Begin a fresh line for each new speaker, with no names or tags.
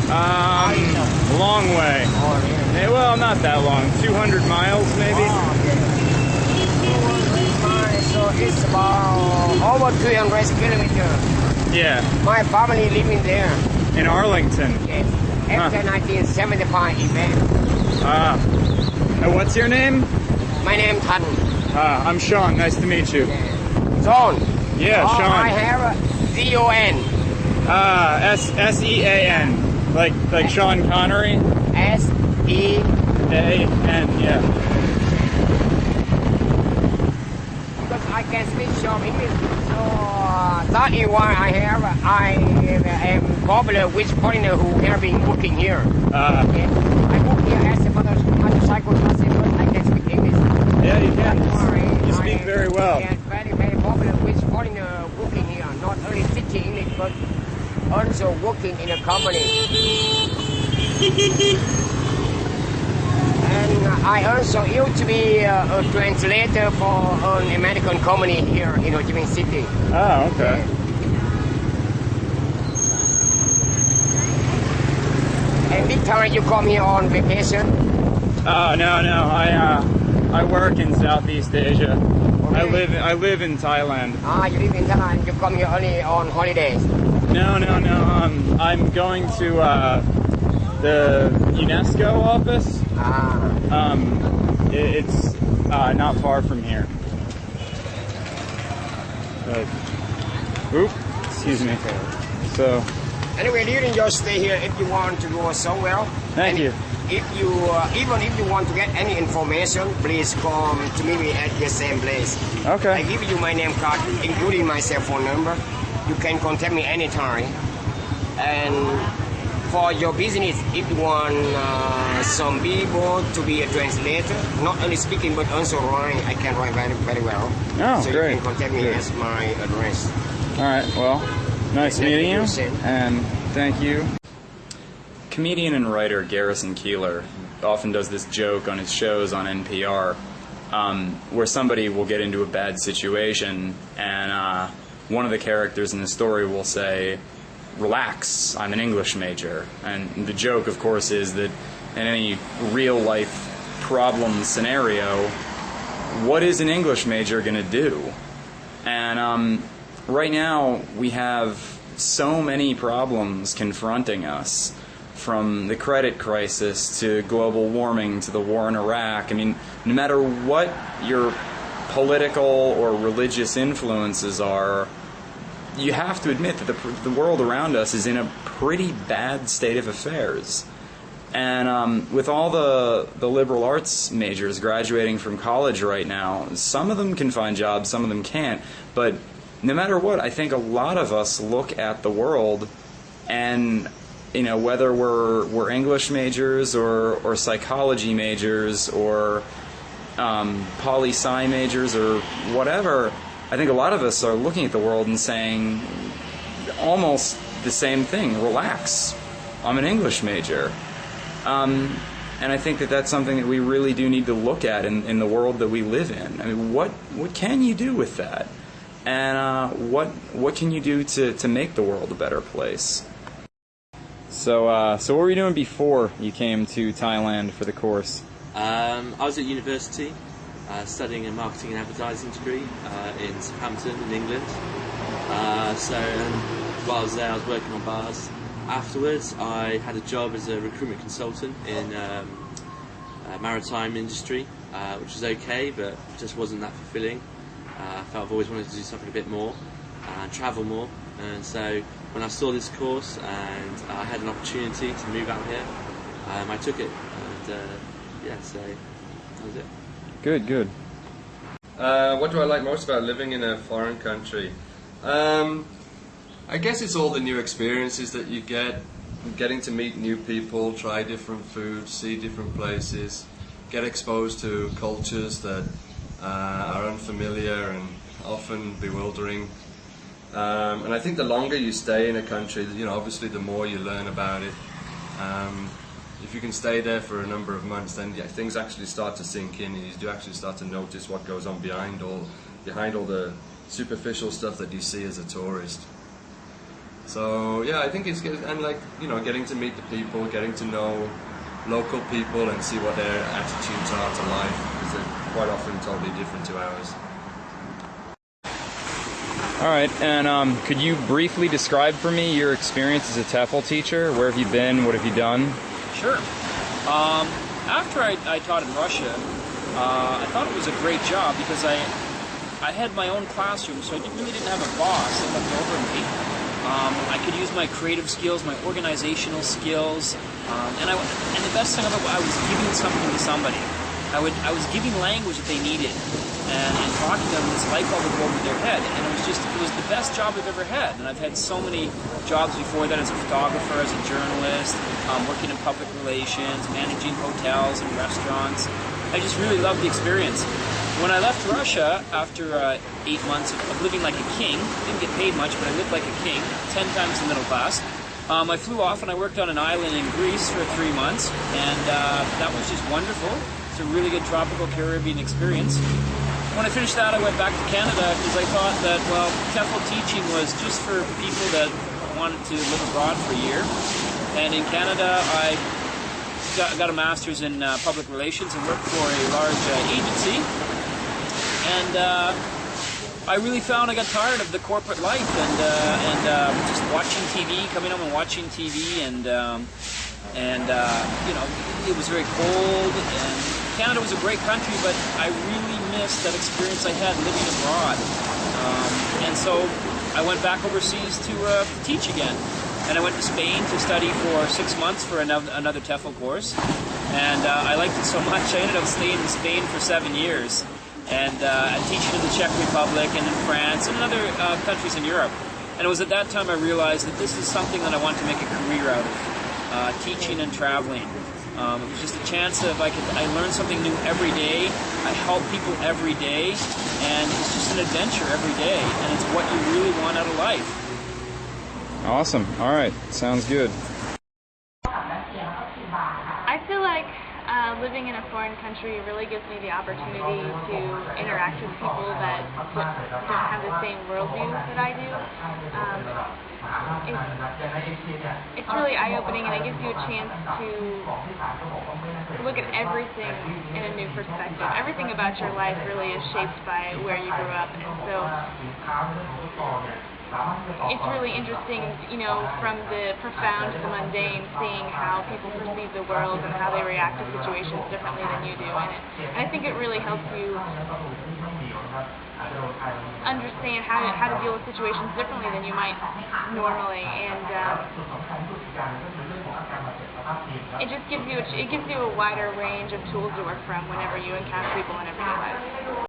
Long way.
Oh, really?
Well, not that long. 200 miles, maybe.
Oh, okay. 200 miles, so it's about over 300 kilometers.
Yeah.
My family living there.
In Arlington.
Yes. After 1975 event.
And what's your name?
My name Tan.
I'm Sean. Nice to meet you.
Sean.
Yeah,
Oh,
Sean.
I have Z-O-N.
S-E-A-N. Like Sean Connery?
S-E-A-N,
yeah.
because I can speak some English, so that is why I am popular with foreigner who have been working here. Okay. I work here as a motorcycle passenger. I can speak English.
Yeah, you can.
Sorry,
You speak very well.
Yeah, very, very popular with foreigner working here, not only teaching English, but also working in a company. And I also used to be a translator for an American company here in Ho Chi Minh City.
Oh, okay.
And big time you come here on vacation?
Oh, no. I work in Southeast Asia.
Okay.
I live in Thailand.
You live in Thailand, you come here only on holidays?
No. I'm going to the UNESCO office. It's not far from here. But, excuse me. So.
Anyway, during your stay here, if you want to go somewhere,
Thank you.
If you even if you want to get any information, please come to me at the same place.
Okay.
I give you my name card, including my cell phone number. You can contact me anytime. And for your business, if you want some people to be a translator, not only speaking but also writing, I can write very, very well.
Oh,
so
great.
you can contact me as my address.
All right. Well, nice meeting you, and thank you. Comedian and writer Garrison Keillor often does this joke on his shows on NPR, where somebody will get into a bad situation, and one of the characters in the story will say, "Relax, I'm an English major." And the joke, of course, is that in any real-life problem scenario, what is an English major going to do? And right now, we have so many problems confronting us, from the credit crisis to global warming to the war in Iraq. I mean, no matter what your political or religious influences are, you have to admit that the world around us is in a pretty bad state of affairs. And with all the liberal arts majors graduating from college right now, some of them can find jobs, some of them can't. But no matter what, I think a lot of us look at the world, and whether we're English majors or psychology majors or poli-sci majors or whatever, I think a lot of us are looking at the world and saying almost the same thing. Relax, I'm an English major. And I think that that's something that we really do need to look at in the world that we live in. I mean, what can you do with that? And what can you do to make the world a better place? So what were you doing before you came to Thailand for the course?
I was at university studying a marketing and advertising degree in Southampton in England. While I was there, I was working on bars. Afterwards, I had a job as a recruitment consultant in maritime industry, which was okay, but just wasn't that fulfilling. I felt I've always wanted to do something a bit more and travel more. And so when I saw this course and I had an opportunity to move out here, I took it. And so that was it.
Good.
What do I like most about living in a foreign country? I guess it's all the new experiences that you get, getting to meet new people, try different foods, see different places, get exposed to cultures that are unfamiliar and often bewildering. And I think the longer you stay in a country, obviously the more you learn about it. If you can stay there for a number of months, then things actually start to sink in, and you do actually start to notice what goes on behind all the superficial stuff that you see as a tourist. So yeah, I think it's good, and like, you know, getting to meet the people, getting to know local people and see what their attitudes are to life, because they're quite often totally different to ours.
All right, and could you briefly describe for me your experience as a TEFL teacher? Where have you been? What have you done?
Sure. After I taught in Russia, I thought it was a great job because I had my own classroom, so I really didn't have a boss that looked over me. I could use my creative skills, my organizational skills, and the best thing of it, I was giving something to somebody. I was giving language that they needed, and talking to them, this light bulb would go over their head, and it was the best job I've ever had. And I've had so many jobs before that as a photographer, as a journalist, working in public relations, managing hotels and restaurants. I just really loved the experience. When I left Russia after 8 months of living like a king, didn't get paid much, but I lived like a king, 10 times the middle class. I flew off and I worked on an island in Greece for 3 months, and that was just wonderful. It's a really good tropical Caribbean experience. When I finished that, I went back to Canada because I thought that, well, TEFL teaching was just for people that wanted to live abroad for a year. And in Canada, I got a master's in public relations and worked for a large agency. And I really found I got tired of the corporate life and just watching TV, coming home and watching TV, and you know, it was very cold. And Canada was a great country, but I really missed that experience I had living abroad. And so I went back overseas to teach again. And I went to Spain to study for 6 months for another TEFL course. And I liked it so much, I ended up staying in Spain for 7 years. And teaching in the Czech Republic and in France and in other countries in Europe. And it was at that time I realized that this is something that I want to make a career out of, teaching and traveling. It was just a chance of I learn something new every day, I help people every day, and it's just an adventure every day, and it's what you really want out of life.
Awesome. All right. Sounds good.
I feel like living in a foreign country really gives me the opportunity to interact with people that don't have the same worldview that I do. It's really eye-opening, and it gives you a chance to look at everything in a new perspective. Everything about your life really is shaped by where you grew up, and so it's really interesting, you know, from the profound to the mundane, seeing how people perceive the world and how they react to situations differently than you do. And I think it really helps you understand how to deal with situations differently than you might normally. And it just gives you a wider range of tools to work from whenever you encounter people in everyday life.